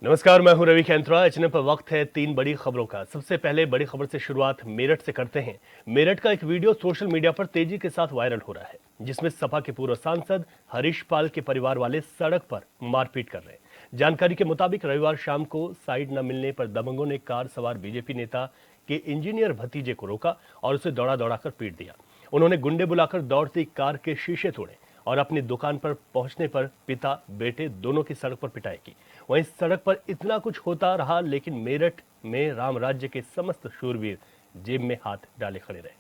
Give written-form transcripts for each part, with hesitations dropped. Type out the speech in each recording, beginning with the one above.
नमस्कार, मैं हूं रवि खैंत्रा। एचएनएम पर वक्त है तीन बड़ी खबरों का। सबसे पहले बड़ी खबर से शुरुआत मेरठ से करते हैं। मेरठ का एक वीडियो सोशल मीडिया पर तेजी के साथ वायरल हो रहा है, जिसमें सपा के पूर्व सांसद हरीश पाल के परिवार वाले सड़क पर मारपीट कर रहे हैं। जानकारी के मुताबिक रविवार शाम को साइड न मिलने पर दबंगों ने कार सवार बीजेपी नेता के इंजीनियर भतीजे को रोका और उसे दौड़ा दौड़ाकर पीट दिया। उन्होंने गुंडे बुलाकर दौड़ती कार के शीशे तोड़े और अपनी दुकान पर पहुंचने पर पिता बेटे दोनों की सड़क पर पिटाई की। वहीं सड़क पर इतना कुछ होता रहा, लेकिन मेरठ में राम राज्य के समस्त शूरवीर जेब में हाथ डाले खड़े रहे।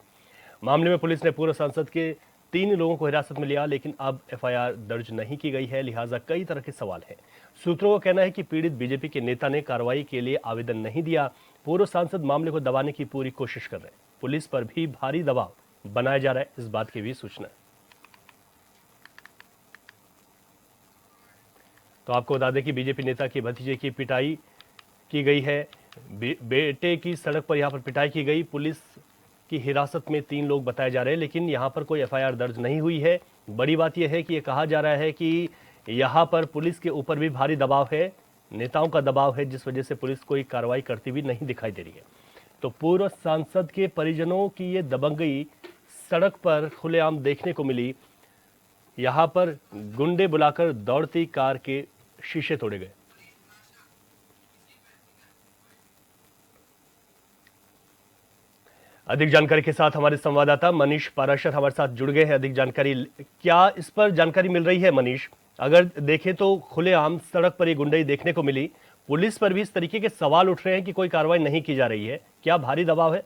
मामले में पुलिस ने पूर्व सांसद के 3 लोगों को हिरासत में लिया, लेकिन अब एफआईआर दर्ज नहीं की गई है, लिहाजा कई तरह के सवाल हैं। सूत्रों का कहना है कि पीड़ित बीजेपी के नेता ने कार्रवाई के लिए आवेदन नहीं दिया। पूर्व सांसद मामले को दबाने की पूरी कोशिश कर रहे हैं। पुलिस पर भी भारी दबाव बनाया जा रहा है, इस बात की भी सूचना है। तो आपको बता दें कि बीजेपी नेता के भतीजे की पिटाई की गई है। बेटे की सड़क पर यहां पर पिटाई की गई। पुलिस की हिरासत में 3 लोग बताए जा रहे हैं, लेकिन यहां पर कोई एफआईआर दर्ज नहीं हुई है। बड़ी बात यह है कि यह कहा जा रहा है कि यहां पर पुलिस के ऊपर भी भारी दबाव है, नेताओं का दबाव है, जिस वजह से पुलिस कोई कार्रवाई करती हुई नहीं दिखाई दे रही है। तो पूर्व सांसद के परिजनों की ये दबंगई सड़क पर खुलेआम देखने को मिली। यहां पर गुंडे बुलाकर दौड़ती कार के शीशे तोड़े गए। अधिक जानकारी के साथ हमारे संवाददाता मनीष पाराशर हमारे साथ जुड़ गए हैं। अधिक जानकारी क्या इस पर जानकारी मिल रही है मनीष? अगर देखें तो खुलेआम सड़क पर ये गुंडई देखने को मिली, पुलिस पर भी इस तरीके के सवाल उठ रहे हैं कि कोई कार्रवाई नहीं की जा रही है। क्या भारी दबाव है?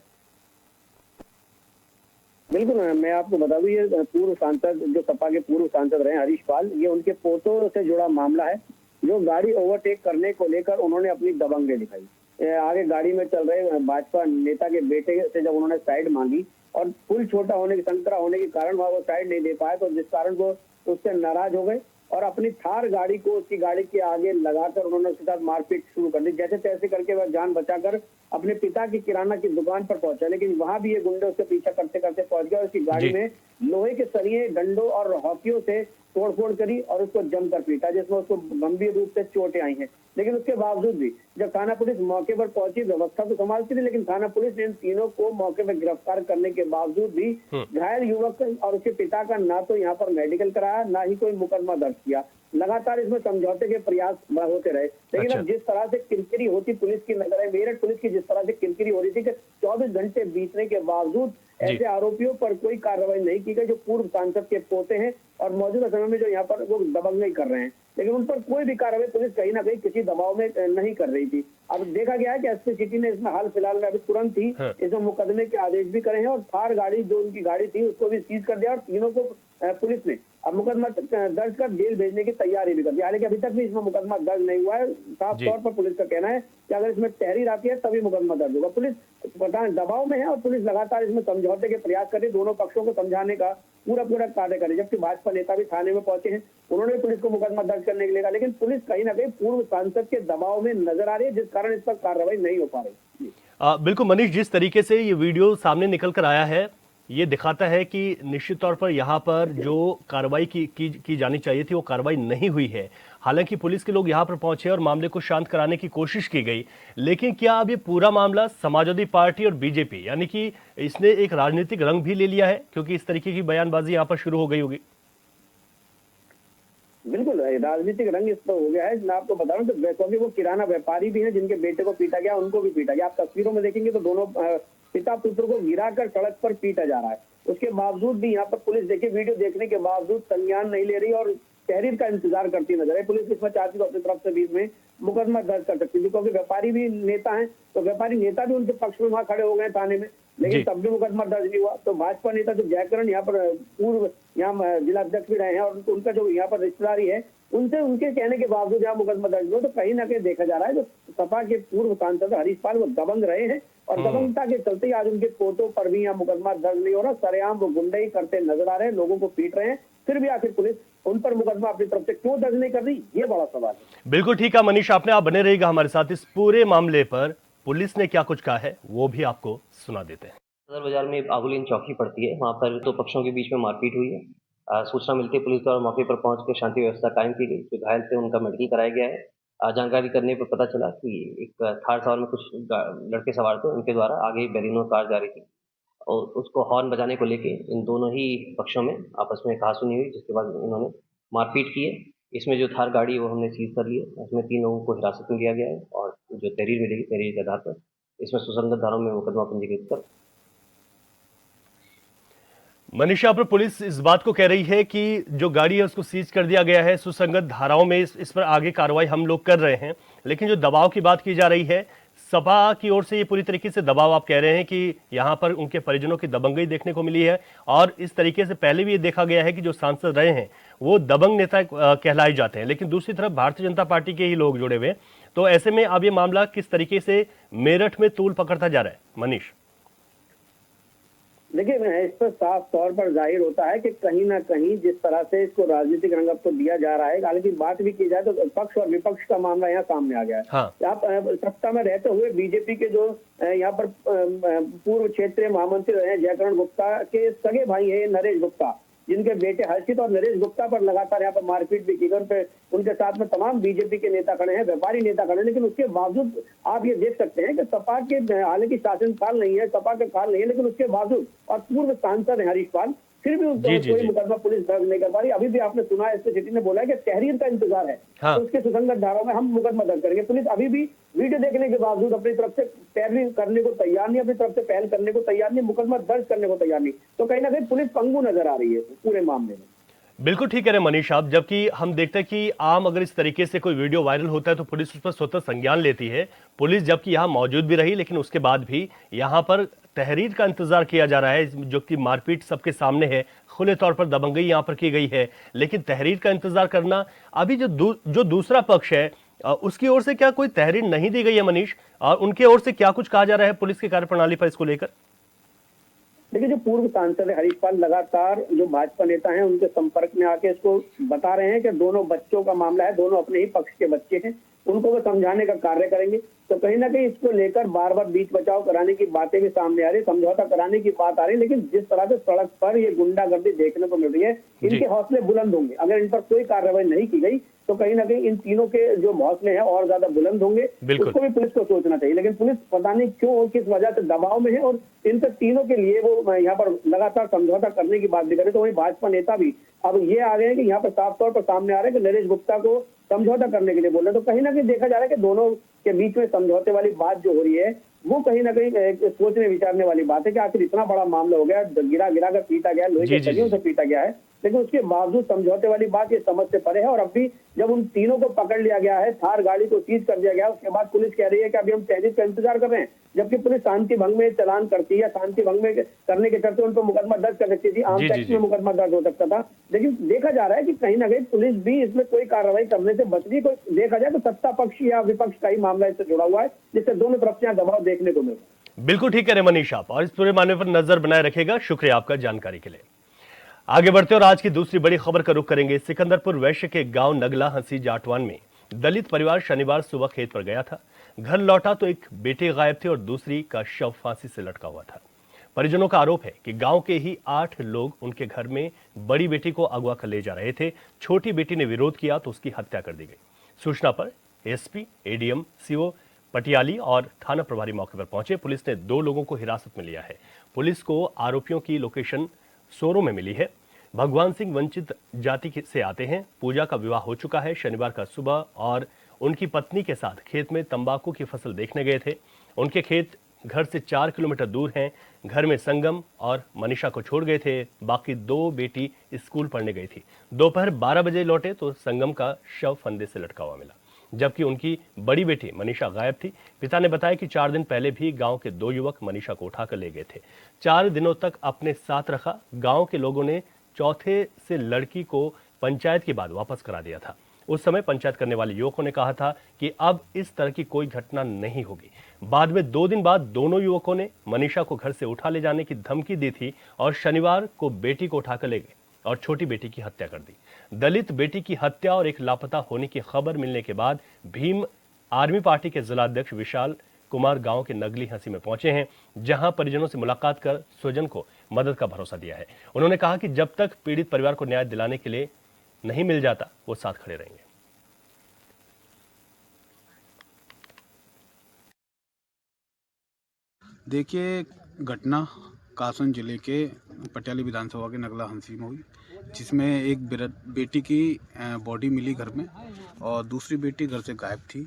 बिल्कुल, मैं आपको बता दूं, ये पूर्व सांसद जो सपा के पूर्व सांसद रहे हरीश पाल, ये उनके पोतों से जुड़ा मामला है। जो गाड़ी ओवरटेक करने को लेकर उन्होंने अपनी दबंगई दिखाई। आगे गाड़ी में चल रहे भाजपा नेता के बेटे से जब उन्होंने साइड मांगी और पुल छोटा होने की संकरा होने के कारण वह वो साइड नहीं दे पाए, तो जिस कारण वो उससे नाराज हो गए और अपनी थार गाड़ी को उसकी गाड़ी के आगे लगाकर उन्होंने उसके साथ मारपीट शुरू कर दी। जैसे तैसे करके वह जान बचाकर अपने पिता की किराना की दुकान पर पहुंचा, लेकिन वहां भी ये गुंडे उसके पीछा करते करते पहुंच गया। उसकी गाड़ी में लोहे के सरिये, डंडों और हॉकियों से तोड़फोड़ करी और उसको जमकर पीटा, जिसमें उसको गंभीर रूप से चोटें आई हैं। लेकिन उसके बावजूद भी जब थाना पुलिस मौके पर पहुंची, व्यवस्था तो संभालती थी, लेकिन थाना पुलिस ने इन तीनों को मौके पर गिरफ्तार करने के बावजूद भी घायल युवक और उसके पिता का ना तो यहाँ पर मेडिकल कराया, ना ही कोई मुकदमा दर्ज किया। लगातार इसमें समझौते के प्रयास होते रहे, लेकिन अब जिस तरह से किरकिरी होती पुलिस की नजर है, मेरठ पुलिस की जिस तरह से किरकिरी हो रही थी कि 24 घंटे बीतने के बावजूद ऐसे आरोपियों पर कोई कार्रवाई नहीं की गई जो पूर्व सांसद के पोते हैं और मौजूदा समय में जो यहाँ पर वो दबंगई कर रहे हैं, लेकिन उन पर कोई भी कार्रवाई पुलिस कहीं ना कहीं किसी दबाव में नहीं कर रही थी। अब देखा गया है कि एसपी सिटी ने इसमें हाल फिलहाल में अभी तुरंत ही इसमें मुकदमे के आदेश भी करे हैं और थार गाड़ी जो उनकी गाड़ी थी उसको भी सीज कर दिया और तीनों को पुलिस ने अब मुकदमा दर्ज कर जेल भेजने की तैयारी भी कर दी। हालांकि अभी तक भी इसमें मुकदमा दर्ज नहीं हुआ है। साफ तौर पर पुलिस का कहना है कि अगर इसमें तहरीर आती है तभी मुकदमा दर्ज होगा। पुलिस पता दबाव में है और पुलिस लगातार इसमें समझौते के प्रयास कर रही है, दोनों पक्षों को समझाने का पूरा कार्य करे। जबकि भाजपा नेता भी थाने में पहुंचे हैं, उन्होंने भी पुलिस को मुकदमा दर्ज करने के लिए कहा, लेकिन पुलिस कहीं ना कहीं पूर्व सांसद के दबाव में नजर आ रही है, जिस कारण इस पर कार्रवाई नहीं हो पा रही। बिल्कुल मनीष, जिस तरीके से ये वीडियो सामने निकल कर आया है, ये दिखाता है कि निश्चित तौर पर यहाँ पर जो कार्रवाई की जानी चाहिए थी वो कार्रवाई नहीं हुई है। हालांकि पुलिस के लोग यहाँ पर पहुंचे और मामले को शांत कराने की कोशिश की गई, लेकिन क्या अब ये पूरा मामला समाजवादी पार्टी और बीजेपी, यानी कि इसने एक राजनीतिक रंग भी ले लिया है, क्योंकि इस तरीके की बयानबाजी यहाँ पर शुरू हो गई होगी? बिल्कुल, राजनीतिक रंग इस पर हो गया है। मैं आपको बता रहा हूँ, तो क्योंकि वो किराना व्यापारी भी हैं जिनके बेटे को पीटा गया, उनको भी पीटा गया। आप तस्वीरों में देखेंगे तो दोनों पिता पुत्र को गिराकर सड़क पर पीटा जा रहा है। उसके बावजूद भी यहाँ पर पुलिस, देखिए वीडियो देखने के बावजूद संज्ञान नहीं ले रही और तहरीर का इंतजार करती नजर है। पुलिस इसमें चाहती तो अपनी तरफ से भी इसमें मुकदमा दर्ज कर सकती थी, क्योंकि व्यापारी भी नेता हैं, तो व्यापारी नेता भी उनके पक्ष में वहां खड़े हो गए थाने में, लेकिन तब भी मुकदमा दर्ज नहीं हुआ। तो भाजपा नेता जो जयकरण यहाँ पर पूर्व यहाँ जिलाध्यक्ष भी रहे हैं और उनका जो यहाँ पर रिश्तेदारी है, उनसे उनके कहने के बावजूद यहाँ मुकदमा दर्ज हुआ। तो कहीं ना कहीं देखा जा रहा है जो सपा के पूर्व सांसद हरीश पाल वो दबंग रहे हैं और दबंगता के चलते आज उनके पोतों पर भी यहाँ मुकदमा दर्ज नहीं हो रहा। सरेआम वो गुंडई करते नजर आ रहे हैं, लोगों को पीट रहे हैं, फिर भी आखिर पुलिस उन पर मुकदमा अपनी तरफ से क्यों दर्ज नहीं कर रही, ये बड़ा सवाल है। बिल्कुल ठीक है मनीष, आपने आप बने रहिएगा हमारे साथ। इस पूरे मामले पर पुलिस ने क्या कुछ कहा है वो भी आपको सुना देते हैं। सदर बाजार में आगुलीन चौकी पड़ती है, वहाँ पर दो पक्षों के बीच में मारपीट हुई है। सूचना मिलती है, पुलिस द्वारा मौके पर पहुंच कर शांति व्यवस्था कायम की गई। जो घायल थे उनका मेडिकल कराया गया है जानकारी करने पर पता चला कि एक थार सवार में कुछ लड़के सवार थे, उनके द्वारा आगे बैलिनो कार जा रही थी और उसको हॉर्न बजाने को लेके इन दोनों ही पक्षों में आपस में कहासुनी हुई, जिसके बाद इन्होंने मारपीट की है। इसमें जो थार गाड़ी है वो हमने सीज कर ली है। इसमें 3 लोगों को हिरासत में लिया गया है और जो तहरीर मिलेगी, तहरीर के आधार पर इसमें सुसंगत धाराओं में मुकदमा पंजीकृत कर। मनीषा, पर पुलिस इस बात को कह रही है कि जो गाड़ी है उसको सीज कर दिया गया है, सुसंगत धाराओं में इस पर आगे कार्रवाई हम लोग कर रहे हैं, लेकिन जो दबाव की बात की जा रही है सपा की ओर से, ये पूरी तरीके से दबाव आप कह रहे हैं कि यहां पर उनके परिजनों की दबंगई देखने को मिली है और इस तरीके से पहले भी ये देखा गया है कि जो सांसद रहे हैं वो दबंग नेता कहलाए जाते हैं, लेकिन दूसरी तरफ भारतीय जनता पार्टी के ही लोग जुड़े हुए हैं। तो ऐसे में अब ये मामला किस तरीके से मेरठ में तूल पकड़ता जा रहा है मनीष? देखिए, इस पर साफ तौर पर जाहिर होता है कि कहीं ना कहीं जिस तरह से इसको राजनीतिक रंग अब तो दिया जा रहा है, हालांकि बात भी की जाए तो पक्ष और विपक्ष का मामला यहाँ सामने आ गया है। हाँ। आप सत्ता में रहते हुए बीजेपी के जो यहाँ पर पूर्व क्षेत्रीय महामंत्री रहे हैं जयकरण गुप्ता के सगे भाई है नरेश गुप्ता, जिनके बेटे हर्षित और नरेश गुप्ता पर लगातार यहाँ पर मारपीट भी की गई। उनके साथ में तमाम बीजेपी के नेता खड़े हैं, व्यापारी नेता खड़े हैं, लेकिन उसके बावजूद आप ये देख सकते हैं कि सपा के, हालांकि शासनकाल नहीं है, सपा का काल नहीं है, लेकिन उसके बावजूद और पूर्व सांसद है हरीश पाल, फिर भी कोई मुकदमा पुलिस दर्ज नहीं कर पा रही। अभी भी आपने सुना है, सिटी ने बोला है कि तहरीर का इंतजार है। हाँ। तो उसके सुसंगत धाराओं में हम मुकदमा दर्ज करेंगे। पुलिस अभी भी वीडियो देखने के बावजूद अपनी तरफ से पैरवी करने को तैयार नहीं, अपनी तरफ से पहल करने को तैयार नहीं, मुकदमा दर्ज करने को तैयार नहीं। तो कहीं ना कहीं पुलिस पंगु नजर आ रही है पूरे मामले में। बिल्कुल ठीक कह रहे हैं मनीष आप, जबकि हम देखते हैं कि आम अगर इस तरीके से कोई वीडियो वायरल होता है तो पुलिस उस पर स्वतः संज्ञान लेती है। पुलिस जबकि यहां मौजूद भी रही, लेकिन उसके बाद भी यहां पर तहरीर का इंतजार किया जा रहा है, जो कि मारपीट सबके सामने है, खुले तौर पर दबंगई यहां पर की गई है, लेकिन तहरीर का इंतजार करना। अभी जो दूसरा पक्ष है उसकी ओर से क्या कोई तहरीर नहीं दी गई है मनीष, और उनके ओर से क्या कुछ कहा जा रहा है पुलिस की कार्यप्रणाली पर इसको लेकर? देखिए, जो पूर्व सांसद हरीश पाल लगातार जो भाजपा नेता हैं उनके संपर्क में आके इसको बता रहे हैं कि दोनों बच्चों का मामला है, दोनों अपने ही पक्ष के बच्चे हैं, उनको वो समझाने का कार्य करेंगे। तो कहीं ना कहीं इसको लेकर बार बार बीच बचाव कराने की बातें भी सामने आ रही, समझौता कराने की बात आ रही, लेकिन जिस तरह से सड़क पर ये गुंडागर्दी देखने को मिल रही है, इनके हौसले बुलंद होंगे। अगर इन पर कोई कार्रवाई नहीं की गई तो कहीं ना कहीं इन तीनों के जो हौसले हैं और ज्यादा बुलंद होंगे। उसको भी पुलिस को सोचना चाहिए, लेकिन पुलिस पता नहीं क्यों, किस वजह से दबाव में है और इन सब तीनों के लिए वो यहाँ पर लगातार समझौता करने की बात भी करे। तो वही भाजपा नेता भी अब ये आ गए हैं कि यहाँ पर साफ तौर पर सामने आ रहे हैं कि नरेश गुप्ता को समझौता करने के लिए बोल रहे हैं। तो कहीं ना कहीं देखा जा रहा है कि दोनों के बीच में समझौते वाली बात जो हो रही है वो कहीं ना कहीं सोचने विचारने वाली बात है कि आखिर इतना बड़ा मामला हो गया, गिरा गिरा कर पीटा गया, लोहे के सरियों से पीटा गया है, लेकिन उसके बावजूद समझौते वाली बात ये समझ से परे है। और अभी जब उन तीनों को पकड़ लिया गया है, थार गाड़ी को सीज कर दिया गया, उसके बाद पुलिस कह रही है कि अभी हम तहरीर का इंतजार कर रहे हैं, जबकि पुलिस शांति भंग में चालान करती है या शांति भंग में करने के चलते उन पर मुकदमा दर्ज कर सकती थी, आम टैक्स में मुकदमा दर्ज हो सकता था। लेकिन देखा जा रहा है कि कहीं ना कहीं पुलिस भी इसमें कोई कार्रवाई करने से बच रही। कोई देखा जाए तो सत्ता पक्ष या विपक्ष का ही मामला इससे जुड़ा हुआ है, जिससे दोनों तरफ से दबाव देखने को मिल रहा है। बिल्कुल ठीक कह रहे मनीष आप, और इस पूरे मामले पर नजर बनाए रखेगा। शुक्रिया आपका जानकारी के लिए। आगे बढ़ते और आज की दूसरी बड़ी खबर का रुख करेंगे। सिकंदरपुर वैश्य के गांव नगला हंसी जाटवान में दलित परिवार शनिवार सुबह खेत पर गया था। घर लौटा तो एक बेटे गायब थे और दूसरी का शव फांसी से लटका हुआ था। परिजनों का आरोप है कि गांव के ही 8 लोग उनके घर में बड़ी बेटी को अगवा कर ले जा रहे थे। छोटी बेटी ने विरोध किया तो उसकी हत्या कर दी गई। सूचना पर एसपी, एडीएम, सीओ पटियाली और थाना प्रभारी मौके पर पहुंचे। पुलिस ने 2 लोगों को हिरासत में लिया है। पुलिस को आरोपियों की लोकेशन सोरो में मिली है। भगवान सिंह वंचित जाति से आते हैं। पूजा का विवाह हो चुका है। शनिवार का सुबह और उनकी पत्नी के साथ खेत में तंबाकू की फसल देखने गए थे। उनके खेत घर से 4 किलोमीटर दूर हैं। घर में संगम और मनीषा को छोड़ गए थे। बाकी 2 बेटी स्कूल पढ़ने गई थी। दोपहर 12 बजे लौटे तो संगम का शव फंदे से लटका हुआ मिला, जबकि उनकी बड़ी बेटी मनीषा गायब थी। पिता ने बताया कि 4 दिन पहले भी गांव के 2 युवक मनीषा को उठाकर ले गए थे। 4 दिनों तक अपने साथ रखा। गांव के लोगों ने चौथे से लड़की को पंचायत के बाद वापस करा दिया था। उस समय पंचायत करने वाले युवकों ने कहा था कि अब इस तरह की कोई घटना नहीं होगी। बाद में 2 दिन बाद दोनों युवकों ने मनीषा को घर से उठा ले जाने की धमकी दी थी और शनिवार को बेटी को उठाकर ले गए और छोटी बेटी की हत्या कर दी। दलित बेटी की हत्या और एक लापता होने की खबर मिलने के बाद भीम आर्मी पार्टी के जिलाध्यक्ष विशाल कुमार गांव के नगली हंसी में पहुंचे हैं, जहां परिजनों से मुलाकात कर स्वजन को मदद का भरोसा दिया है। उन्होंने कहा कि जब तक पीड़ित परिवार को न्याय दिलाने के लिए नहीं मिल जाता वो साथ खड़े रहेंगे। देखिए, घटना कासगंज जिले के पटियाली विधानसभा के नगला हंसी में हुई, जिसमें एक बेटी की बॉडी मिली घर में और दूसरी बेटी घर से गायब थी।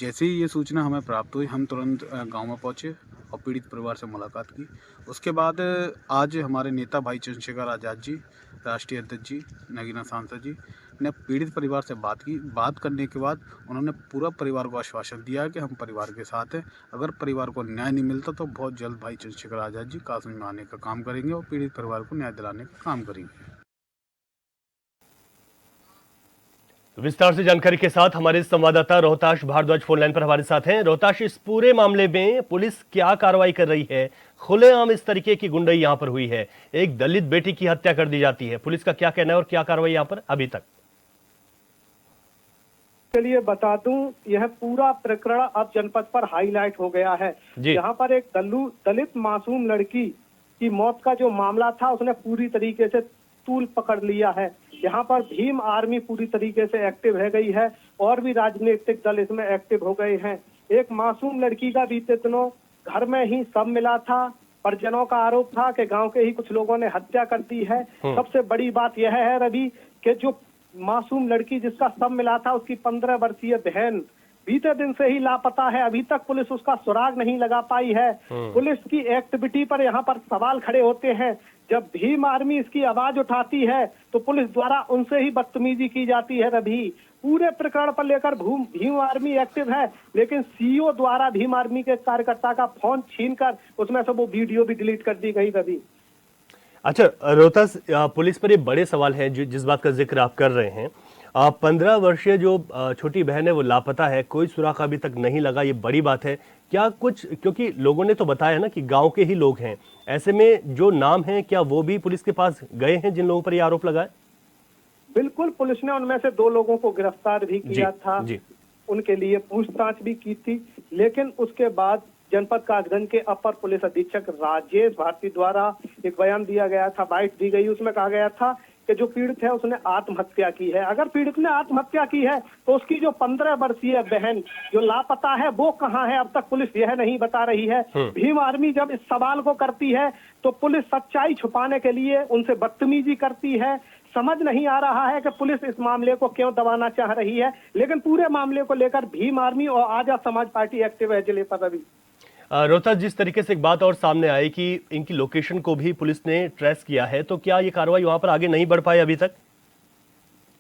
जैसे ही ये सूचना हमें प्राप्त हुई, हम तुरंत गांव में पहुंचे और पीड़ित परिवार से मुलाकात की। उसके बाद आज हमारे नेता भाई चंद्रशेखर आज़ाद जी, राष्ट्रीय अध्यक्ष जी, नगीना सांसद जी ने पीड़ित परिवार से बात की। बात करने के बाद उन्होंने पूरा परिवार को आश्वासन दिया कि हम परिवार के साथ हैं। अगर परिवार को न्याय नहीं मिलता तो बहुत जल्द भाई चंद्रशेखर आज़ाद जी कासगंज में आने का काम करेंगे और पीड़ित परिवार को न्याय दिलाने का काम करेंगे। विस्तार से जानकारी के साथ हमारे संवाददाता रोहताश भारद्वाज फोन लाइन पर हमारे साथ हैं। रोहताश, इस पूरे मामले में पुलिस क्या कार्रवाई कर रही है? खुलेआम इस तरीके की गुंडई यहां पर हुई है, एक दलित बेटी की हत्या कर दी जाती है, पुलिस का क्या कहना है और क्या कार्रवाई यहां पर अभी तक? के लिए बता दूं, यह पूरा प्रकरण अब जनपद पर हाईलाइट हो गया है। यहाँ पर एक दलित मासूम लड़की की मौत का जो मामला था, उसने पूरी तरीके से तूल पकड़ लिया है। यहाँ पर भीम आर्मी पूरी तरीके से एक्टिव है गई है और भी राजनीतिक दल इसमें एक्टिव हो गए हैं। एक मासूम लड़की का बीते दिनों घर में ही शव मिला था। परिजनों का आरोप था कि गांव के ही कुछ लोगों ने हत्या कर दी है। सबसे बड़ी बात यह है रवि कि जो मासूम लड़की जिसका शव मिला था, उसकी 15 वर्षीय बहन बीते दिन से ही लापता है। अभी तक पुलिस उसका सुराग नहीं लगा पाई है। पुलिस की एक्टिविटी पर यहाँ पर सवाल खड़े होते हैं। जब भीम आर्मी इसकी आवाज उठाती है तो पुलिस द्वारा उनसे ही बदतमीजी की जाती है। रवि, पूरे प्रकरण पर लेकर भीम आर्मी एक्टिव है, लेकिन सीईओ द्वारा भीम आर्मी के कार्यकर्ता का फोन छीनकर उसमें से वो वीडियो भी डिलीट कर दी गई। रवि, अच्छा रोहतास, पुलिस पर ये बड़े सवाल हैं जिस बात का जिक्र आप कर रहे हैं। 15 वर्षीय जो छोटी बहन है वो लापता है, कोई सुराग अभी तक नहीं लगा, ये बड़ी बात है। क्या कुछ, क्योंकि लोगों ने तो बताया ना कि गांव के ही लोग हैं, ऐसे में जो नाम है क्या वो भी पुलिस के पास गए हैं जिन लोगों पर ये आरोप लगाए? बिल्कुल, पुलिस ने उनमें से 2 लोगों को गिरफ्तार भी किया था। उनके लिए पूछताछ भी की थी, लेकिन उसके बाद जनपद कासगंज के अपर पुलिस अधीक्षक राजेश भारती द्वारा एक बयान दिया गया था, बाइट दी गई। उसमें कहा गया था कि जो पीड़ित है उसने आत्महत्या की है। अगर पीड़ित ने आत्महत्या की है तो उसकी जो 15 वर्षीय बहन जो लापता है वो कहाँ है, अब तक पुलिस यह नहीं बता रही है। भीम आर्मी जब इस सवाल को करती है तो पुलिस सच्चाई छुपाने के लिए उनसे बदतमीजी करती है। समझ नहीं आ रहा है कि पुलिस इस मामले को क्यों दबाना चाह रही है, लेकिन पूरे मामले को लेकर भीम आर्मी और आजाद समाज पार्टी एक्टिव है जिले पर। अभी रोहतास, जिस तरीके से एक बात और सामने आई कि इनकी लोकेशन को भी पुलिस ने ट्रेस किया है, तो क्या ये कार्रवाई वहां पर आगे नहीं बढ़ पाई अभी तक?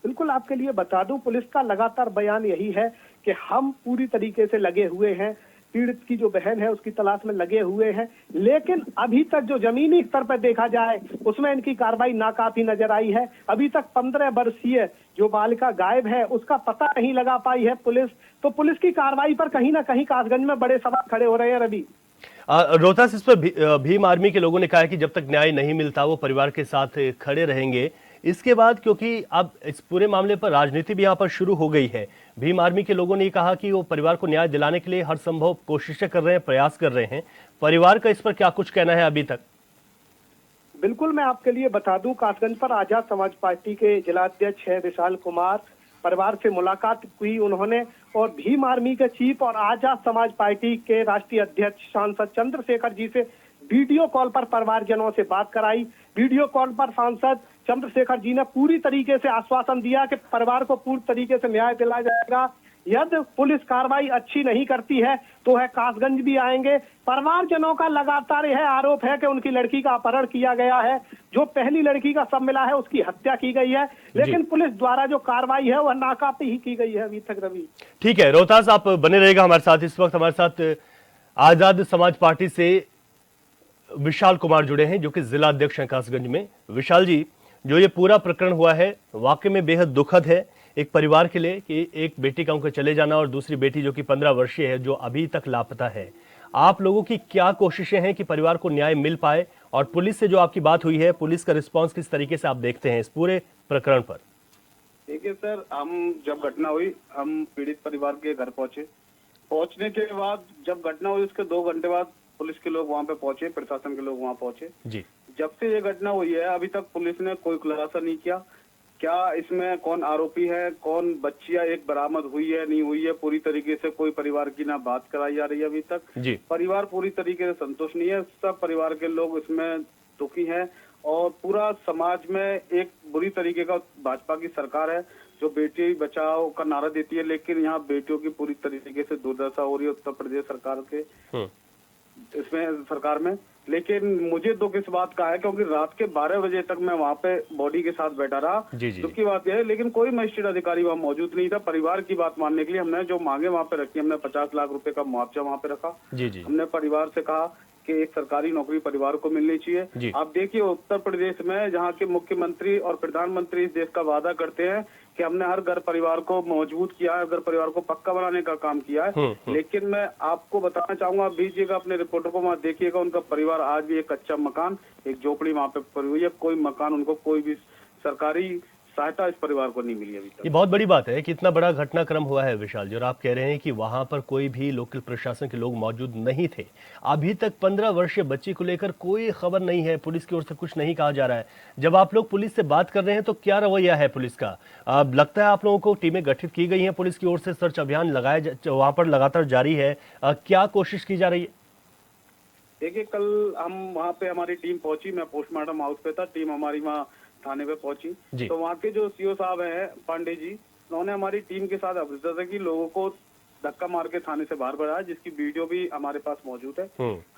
बिल्कुल, आपके लिए बता दूं, पुलिस का लगातार बयान यही है कि हम पूरी तरीके से लगे हुए हैं, पीड़ित की जो बहन है उसकी तलाश में लगे हुए हैं, लेकिन अभी तक जो जमीनी स्तर पर देखा जाए उसमें इनकी कार्रवाई नाकाफी नजर आई है। अभी तक 15 वर्षीय जो बालिका गायब है उसका पता नहीं लगा पाई है पुलिस। तो पुलिस की कार्रवाई पर कहीं ना कहीं कासगंज में बड़े सवाल खड़े हो रहे हैं। रवि, रोहतास, इस पर भीम आर्मी के लोगों ने कहा है कि जब तक न्याय नहीं मिलता वो परिवार के साथ खड़े रहेंगे। इसके बाद क्योंकि अब इस पूरे मामले पर राजनीति भी यहाँ पर शुरू हो गई है, भीम आर्मी के लोगों ने कहा कि वो परिवार को न्याय दिलाने के लिए हर संभव कोशिशें कर रहे हैं, प्रयास कर रहे हैं। परिवार का इस पर क्या कुछ कहना है अभी तक? बिल्कुल, मैं आपके लिए बता दूं, कासगंज पर आजाद समाज पार्टी के जिलाध्यक्ष है विशाल कुमार, परिवार से मुलाकात हुई उन्होंने, और भीम आर्मी के चीफ और आजाद समाज पार्टी के राष्ट्रीय अध्यक्ष सांसद चंद्रशेखर जी से वीडियो कॉल पर परिवारजनों से बात कराई। वीडियो कॉल पर सांसद चंद्रशेखर जी ने पूरी तरीके से आश्वासन दिया कि परिवार को पूरी तरीके से न्याय दिलाया जाएगा। यदि पुलिस कार्रवाई अच्छी नहीं करती है तो है कासगंज भी आएंगे। परिवारजनों का लगातार यह आरोप है कि उनकी लड़की का अपहरण किया गया है, जो पहली लड़की का शव मिला है उसकी हत्या की गई है, लेकिन पुलिस द्वारा जो कार्रवाई है वह नाकाफी ही की गई है अभी तक। रवि, ठीक है, रोहतास आप बने रहेगा हमारे साथ। इस वक्त हमारे साथ आजाद समाज पार्टी से विशाल कुमार जुड़े हैं, जो कि जिला अध्यक्ष हैं कासगंज में। विशाल जी, जो ये पूरा प्रकरण हुआ है वाकई में बेहद दुखद है एक परिवार के लिए कि एक बेटी का उनका चले जाना और दूसरी बेटी जो कि 15 वर्षीय है जो अभी तक लापता है। आप लोगों की क्या कोशिशें हैं कि परिवार को न्याय मिल पाए, और पुलिस से जो आपकी बात हुई है, पुलिस का रिस्पांस किस तरीके से आप देखते हैं इस पूरे प्रकरण पर? देखिए सर, हम जब घटना हुई हम पीड़ित परिवार के घर पहुंचे। पहुंचने के बाद जब घटना हुई उसके 2 घंटे बाद पुलिस के लोग वहां पे पहुंचे, प्रशासन के लोग वहां पहुंचे जी। जब से ये घटना हुई है अभी तक पुलिस ने कोई खुलासा नहीं किया। क्या इसमें कौन आरोपी है, कौन बच्चियां एक बरामद हुई है नहीं हुई है, पूरी तरीके से कोई परिवार की ना बात कराई जा रही है अभी तक। जी। परिवार पूरी तरीके से संतुष्ट नहीं है, सब परिवार के लोग इसमें दुखी हैं और पूरा समाज में एक बुरी तरीके का भाजपा की सरकार है जो बेटी बचाओ का नारा देती है, लेकिन यहाँ बेटियों की पूरी तरीके से दुर्दशा हो रही है उत्तर प्रदेश सरकार के इसमें सरकार में। लेकिन मुझे दुख इस बात का है क्योंकि रात के 12 बजे तक मैं वहाँ पे बॉडी के साथ बैठा रहा। दुख की बात यह है, लेकिन कोई मजिस्ट्रेट अधिकारी वहाँ मौजूद नहीं था। परिवार की बात मानने के लिए हमने जो मांगे वहाँ पे रखी, हमने 50 लाख रुपए का मुआवजा वहाँ पे रखा। हमने परिवार से कहा कि एक सरकारी नौकरी परिवार को मिलनी चाहिए। आप देखिए उत्तर प्रदेश में जहाँ के मुख्यमंत्री और प्रधानमंत्री इस देश का वादा करते हैं कि हमने हर घर परिवार को मजबूत किया है, घर परिवार को पक्का बनाने का काम किया है। लेकिन मैं आपको बताना चाहूंगा, आप भेजिएगा अपने रिपोर्टर को, वहाँ देखिएगा उनका परिवार आज भी एक कच्चा मकान, एक झोपड़ी वहाँ पे पड़ी हुई है। कोई मकान उनको, कोई भी सरकारी सहायता इस परिवार को नहीं मिली अभी तक। ये बहुत बड़ी बात है कि इतना बड़ा घटनाक्रम हुआ है विशाल जी, और आप कह रहे हैं कि वहां पर कोई भी लोकल प्रशासन के लोग मौजूद नहीं थे। अभी तक 15 वर्षीय बच्ची को लेकर कोई खबर नहीं है, पुलिस की ओर से कुछ नहीं कहा जा रहा है। जब आप लोग पुलिस से बात कर रहे हैं तो क्या रवैया है पुलिस का? लगता है आप लोगों को टीमें गठित की गई हैं पुलिस की ओर से, सर्च अभियान वहां पर लगातार जारी है, क्या कोशिश की जा रही है? देखिए कल हम वहाँ पे हमारी टीम पहुंची, मैं पोस्टमार्टम हाउस पे था, टीम हमारी वहाँ थाने पे पहुंची तो वहाँ के जो सीओ साहब हैं पांडे जी, उन्होंने हमारी टीम के साथ अफसर की लोगों को धक्का मार के थाने से बाहर बढ़ाया, जिसकी वीडियो भी हमारे पास मौजूद है।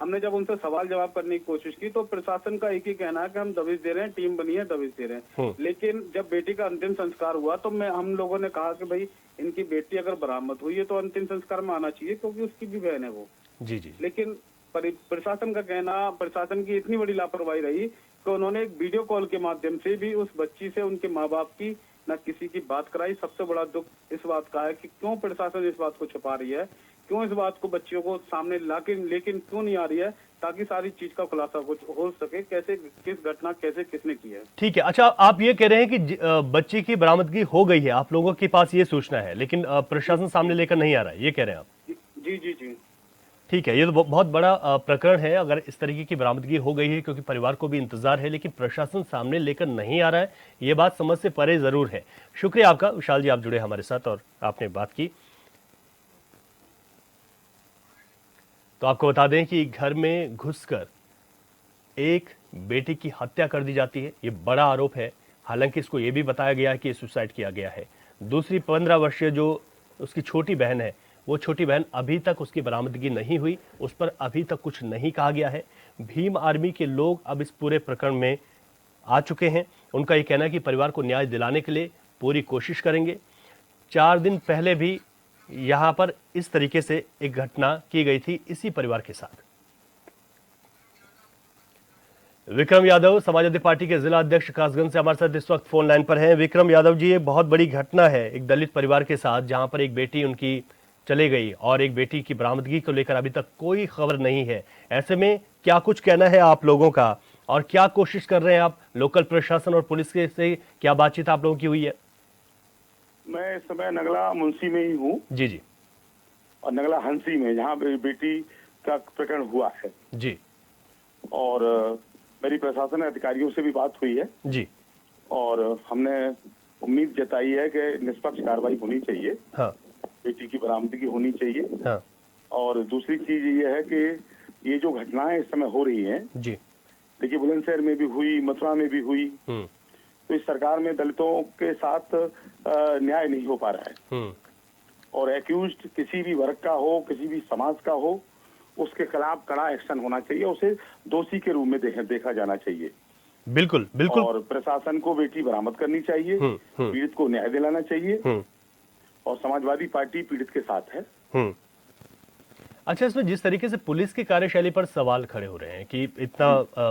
हमने जब उनसे सवाल जवाब करने की कोशिश की तो प्रशासन का एक ही कहना है कि हम दबिश दे रहे हैं, टीम बनी है, दबिश दे रहे हैं। लेकिन जब बेटी का अंतिम संस्कार हुआ तो हम लोगों ने कहा कि भाई इनकी बेटी अगर बरामद हुई है तो अंतिम संस्कार में आना चाहिए क्योंकि उसकी भी बहन है वो। लेकिन प्रशासन का कहना, प्रशासन की इतनी बड़ी लापरवाही रही कि उन्होंने एक वीडियो कॉल के माध्यम से भी उस बच्ची से उनके माँ बाप की न किसी की बात कराई। सबसे बड़ा दुख इस बात का है कि क्यों प्रशासन इस बात को छुपा रही है, क्यों इस बात को बच्चियों को सामने लाके लेकिन क्यों नहीं आ रही है, ताकि सारी चीज का खुलासा कुछ हो सके, कैसे किस घटना कैसे किसने की है। ठीक है, अच्छा आप ये कह रहे हैं कि बच्ची की बरामदगी हो गई है, आप लोगों के पास ये सूचना है, लेकिन प्रशासन सामने लेकर नहीं आ रहा है, ये कह रहे हैं आप? जी। ठीक है, ये तो बहुत बड़ा प्रकरण है अगर इस तरीके की बरामदगी हो गई है, क्योंकि परिवार को भी इंतजार है, लेकिन प्रशासन सामने लेकर नहीं आ रहा है, ये बात समझ से परे जरूर है। शुक्रिया आपका विशाल जी, आप जुड़े हमारे साथ और आपने बात की। तो आपको बता दें कि घर में घुसकर एक बेटी की हत्या कर दी जाती है, ये बड़ा आरोप है। हालांकि इसको ये भी बताया गया है कि सुसाइड किया गया है। दूसरी 15 वर्षीय जो उसकी छोटी बहन है, वो छोटी बहन अभी तक उसकी बरामदगी नहीं हुई, उस पर अभी तक कुछ नहीं कहा गया है। भीम आर्मी के लोग अब इस पूरे प्रकरण में आ चुके हैं। उनका ये कहना है कि परिवार को न्याय दिलाने के लिए पूरी कोशिश करेंगे। 4 दिन पहले भी यहाँ पर इस तरीके से एक घटना की गई थी इसी परिवार के साथ। विक्रम यादव समाजवादी पार्टी के जिला अध्यक्ष कासगंज से हमारे साथ इस वक्त फोन लाइन पर हैं। विक्रम यादव जी, ये बहुत बड़ी घटना है एक दलित परिवार के साथ, जहां पर एक बेटी उनकी चले गई और एक बेटी की बरामदगी को लेकर अभी तक कोई खबर नहीं है। ऐसे में क्या कुछ कहना है आप लोगों का और क्या कोशिश कर रहे हैं आप? लोकल प्रशासन और पुलिस के से क्या बातचीत आप लोगों की हुई है? मैं इस समय नगला मुंशी में ही हूँ। जी। और नगला हंसी में, जहाँ बेटी का प्रकरण हुआ है जी। और मेरी प्रशासन अधिकारियों से भी बात हुई है जी। और हमने उम्मीद जताई है कि निष्पक्ष कार्रवाई होनी चाहिए। हाँ। बेटी की बरामदगी होनी चाहिए। हाँ। और दूसरी चीज ये है कि ये जो घटनाएं इस समय हो रही हैं, जी, देखिए बुलंदशहर में भी हुई, मथुरा में भी हुई, तो इस सरकार में दलितों के साथ न्याय नहीं हो पा रहा है। और एक्यूज्ड किसी भी वर्ग का हो, किसी भी समाज का हो, उसके खिलाफ कड़ा एक्शन होना चाहिए, उसे दोषी के रूप में देखा जाना चाहिए। बिल्कुल बिल्कुल। और प्रशासन को बेटी बरामद करनी चाहिए, पीड़ित को न्याय दिलाना चाहिए और समाजवादी पार्टी पीड़ित के साथ है। अच्छा, इसमें जिस तरीके से पुलिस की कार्यशैली पर सवाल खड़े हो रहे हैं कि इतना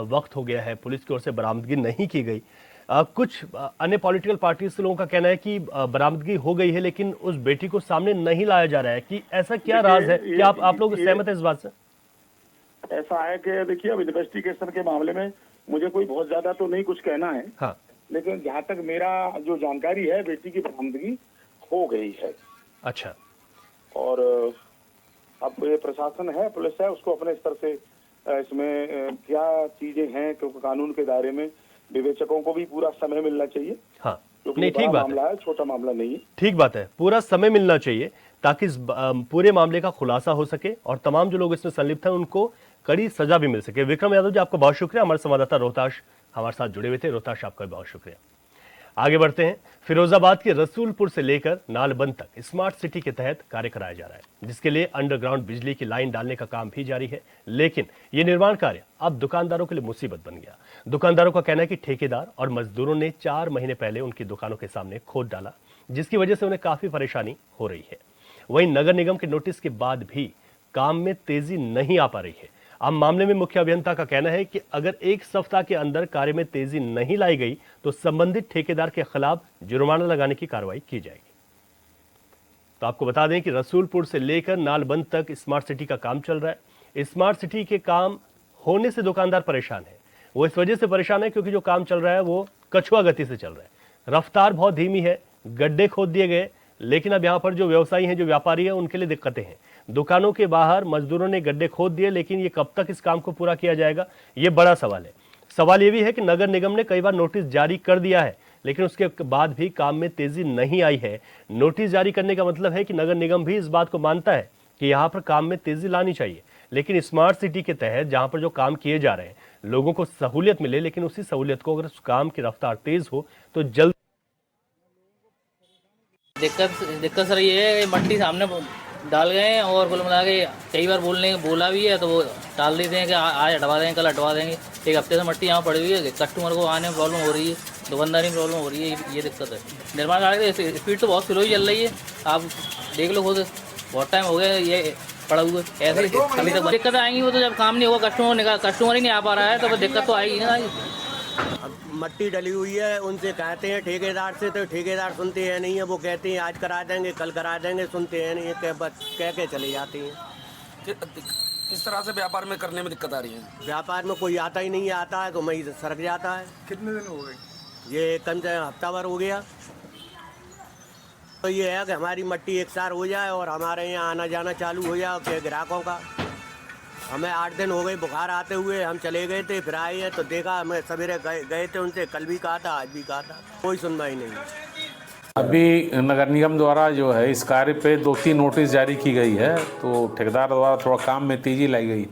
वक्त हो गया है, पुलिस की ओर से बरामदगी नहीं की गई, कुछ अन्य पॉलिटिकल पार्टी से लोगों का कहना है कि बरामदगी हो गई है लेकिन उस बेटी को सामने नहीं लाया जा रहा है, कि ऐसा क्या राज है? क्या आप लोग सहमत है इस बात से? ऐसा है कि देखिए, अब इन्वेस्टिगेशन के मामले में मुझे कोई बहुत ज्यादा तो नहीं कुछ कहना है। हाँ। लेकिन जहाँ तक मेरा जो जानकारी है, बेटी की बरामदगी हो गई है। अच्छा। और अब ये प्रशासन है, पुलिस है, उसको अपने स्तर से इसमें क्या चीजें हैं, क्योंकि कानून के दायरे में विवेचकों को भी पूरा समय मिलना चाहिए। हाँ। क्योंकि नहीं, ये ठीक बड़ा बात है। मामला है, छोटा मामला नहीं है। ठीक बात है, पूरा समय मिलना चाहिए ताकि इस पूरे मामले का खुलासा हो सके और तमाम जो लोग इसमें संलिप्त हैं उनको कड़ी सजा भी मिल सके। विक्रम यादव जी, आपका बहुत शुक्रिया। हमारे संवाददाता रोहताश हमारे साथ जुड़े हुए थे। रोहताश, आपका भी बहुत शुक्रिया। आगे बढ़ते हैं। फिरोजाबाद के रसूलपुर से लेकर नालबंद तक स्मार्ट सिटी के तहत कार्य कराया जा रहा है, जिसके लिए अंडरग्राउंड बिजली की लाइन डालने का काम भी जारी है। लेकिन ये निर्माण कार्य अब दुकानदारों के लिए मुसीबत बन गया। दुकानदारों का कहना है कि ठेकेदार और मजदूरों ने 4 महीने पहले उनकी दुकानों के सामने खोद डाला, जिसकी वजह से उन्हें काफी परेशानी हो रही है। वहीं नगर निगम के नोटिस के बाद भी काम में तेजी नहीं आ पा रही है। अब मामले में मुख्य अभियंता का कहना है कि अगर 1 सप्ताह के अंदर कार्य में तेजी नहीं लाई गई तो संबंधित ठेकेदार के खिलाफ जुर्माना लगाने की कार्रवाई की जाएगी। तो आपको बता दें कि रसूलपुर से लेकर नालबंद तक स्मार्ट सिटी का काम चल रहा है। स्मार्ट सिटी के काम होने से दुकानदार परेशान है। वो इस वजह से परेशान है क्योंकि जो काम चल रहा है वो कछुआ गति से चल रहा है, रफ्तार बहुत धीमी है, गड्ढे खोद दिए गए। लेकिन अब यहाँ पर जो व्यवसायी हैं, जो व्यापारी हैं, उनके लिए दिक्कतें हैं। दुकानों के बाहर मजदूरों ने गड्ढे खोद दिए, लेकिन ये कब तक इस काम को पूरा किया जाएगा, ये बड़ा सवाल है। सवाल ये भी है कि नगर निगम ने कई बार नोटिस जारी कर दिया है, लेकिन उसके बाद भी काम में तेजी नहीं आई है। नोटिस जारी करने का मतलब है कि नगर निगम भी इस बात को मानता है कि यहाँ पर काम में तेजी लानी चाहिए। लेकिन स्मार्ट सिटी के तहत जहाँ पर जो काम किए जा रहे हैं, लोगों को सहूलियत मिले, लेकिन उसी सहूलियत को अगर उस काम की रफ्तार तेज हो तो जल्द। दिक्कत सर ये है, मट्टी सामने डाल गए हैं और कुल मिला के कई बार बोला भी है तो वो टाल देते हैं कि आज हटवा देंगे, कल हटवा देंगे। 1 हफ्ते से मट्टी यहाँ पड़ी हुई है, कस्टमर को आने में प्रॉब्लम हो रही है, दुकानदारी में प्रॉब्लम हो रही है। ये दिक्कत है। निर्माण कार्य की स्पीड तो बहुत स्लो ही चल रही है, आप देख लो खुद। बहुत टाइम हो गया ये पड़ा हुआ ऐसे ही। अभी तक दिक्कत आएंगी, वो तो जब काम नहीं होगा, कस्टमर ही नहीं आ पा रहा है तो दिक्कत तो आएगी ना। मट्टी डली हुई है, उनसे कहते हैं ठेकेदार से, तो ठेकेदार सुनते हैं नहीं है। वो कहते हैं आज करा देंगे, कल करा देंगे, सुनते हैं नहीं, कह के चले जाते हैं। किस तरह से व्यापार में करने में दिक्कत आ रही है? व्यापार में कोई आता ही नहीं आता है, तो वहीं सरक जाता है। कितने दिन हो गए? ये कम से हफ्ता भर हो गया। तो ये है कि हमारी मट्टी एक सार हो जाए और हमारे यहाँ आना जाना चालू हो जाए ग्राहकों का। हमें 8 दिन हो गए बुखार आते हुए, हम चले गए थे, फिर आए हैं तो देखा, हमें सवेरे गए थे उनसे, कल भी कहा था, आज भी कहा था, कोई सुनवाई नहीं। अभी नगर निगम द्वारा जो है इस कार्य पे 2-3 नोटिस जारी की गई है, तो ठेकेदार द्वारा थोड़ा काम में तेजी लाई गई।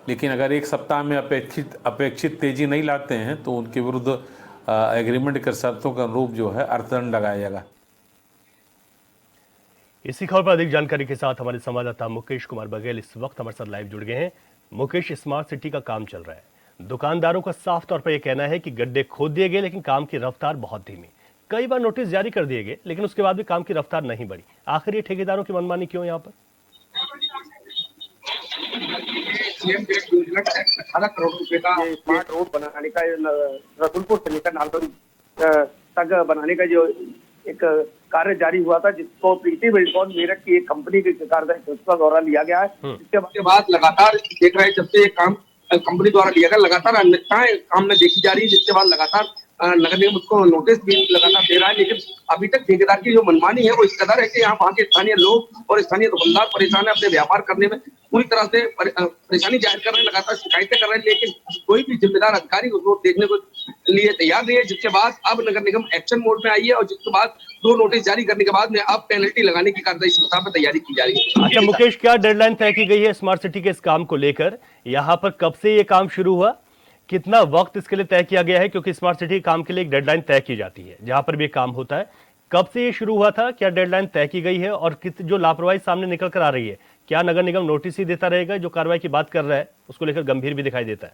लेकिन अगर 1 सप्ताह में अपेक्षित तेजी नहीं लाते हैं तो उनके विरुद्ध एग्रीमेंट के शर्तों के अनुरूप जो है अर्थदंड लगाया जाएगा। इसी खबर पर अधिक जानकारी के साथ हमारे संवाददाता मुकेश कुमार बघेल इस वक्त हमारे साथ लाइव जुड़ गए हैं। मुकेश, स्मार्ट सिटी का काम चल रहा है, दुकानदारों का साफ तौर पर यह कहना है कि गड्ढे खोद दिए गए, लेकिन काम की रफ्तार बहुत धीमी। कई बार नोटिस जारी कर दिए गए, लेकिन उसके बाद भी काम की रफ्तार नहीं बढ़ी। आखिर ये ठेकेदारों की मनमानी क्यों यहाँ पर? 18 करोड़ रुपए का स्मार्ट रोड बनाने का, रसूलपुर से लेकर नालबंद तक बनाने का जो एक कार्य जारी हुआ था, जिसको प्रीति बिल्डकॉन मेरठ की एक कंपनी के कार्यदायी संस्था द्वारा लिया गया है। इसके बाद लगातार देख रहे हैं, जब से काम कंपनी द्वारा लिया गया, लगातार अनियमितताएं काम में देखी जा रही है, जिसके बाद लगातार नगर निगम उसको नोटिस भी लगातार दे रहा है। लेकिन अभी तक ठेकेदार की जो मनमानी है वो इस कदर है कि यहाँ वहाँ के स्थानीय लोग और स्थानीय दुकानदार परेशान है, अपने व्यापार करने में पूरी तरह से परेशानी जाहिर कर रहे हैं, लगातार शिकायतें कर रहे हैं, लेकिन कोई भी जिम्मेदार अधिकारी उसको देखने को लिए तैयार नहीं है। जिसके बाद अब नगर निगम एक्शन मोड में आई है और जिसके बाद 2 नोटिस जारी करने के बाद में अब पेनल्टी लगाने की कार्यदायी संस्था पर तैयारी की जा रही है। अच्छा मुकेश, क्या डेडलाइन तय की गई है स्मार्ट सिटी के इस काम को लेकर? यहाँ पर कब से ये काम शुरू हुआ, कितना वक्त इसके लिए तय किया गया है? क्योंकि स्मार्ट सिटी काम के लिए एक डेडलाइन तय की जाती है जहां पर भी काम होता है। कब से ये शुरू हुआ था, क्या डेडलाइन तय की गई है? और जो लापरवाही सामने निकल कर आ रही है, क्या नगर निगम नोटिस ही देता रहेगा? जो कार्रवाई की बात कर रहा है उसको लेकर गंभीर भी दिखाई देता है।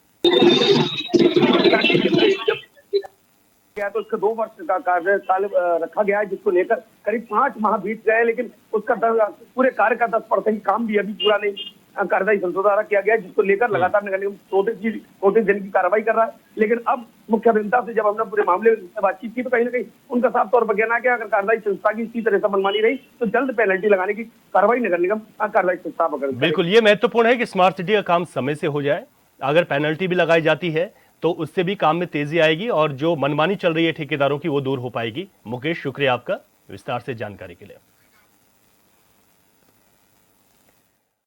क्या तो उसका 2 वर्ष का कार्यकाल रखा गया है, जिसको लेकर करीब 5 माह बीत गए, लेकिन उसका पूरे कार्य का 10% काम भी अभी पूरा नहीं कार्यदायी संस्था द्वारा किया गया, जिसको लेकर लगातार नगर निगम 34 दिन की कार्रवाई कर रहा है। लेकिन अब मुख्य अभियंता से जब हमने पूरे मामले में बातचीत की तो कहीं ना कहीं उनका साफ तौर पर कहना है कि अगर कार्यदायी संस्था की इसी तरह से मनमानी रही तो जल्द पेनल्टी लगाने की कार्रवाई नगर निगम कार्यदायी संस्था पर करेगी। बिल्कुल, ये महत्वपूर्ण है कि स्मार्ट सिटी का काम समय से हो जाए। अगर पेनल्टी भी लगाई जाती है तो उससे भी काम में तेजी आएगी और जो मनमानी चल रही है ठेकेदारों की वो दूर हो पाएगी। मुकेश, शुक्रिया आपका विस्तार से जानकारी के लिए।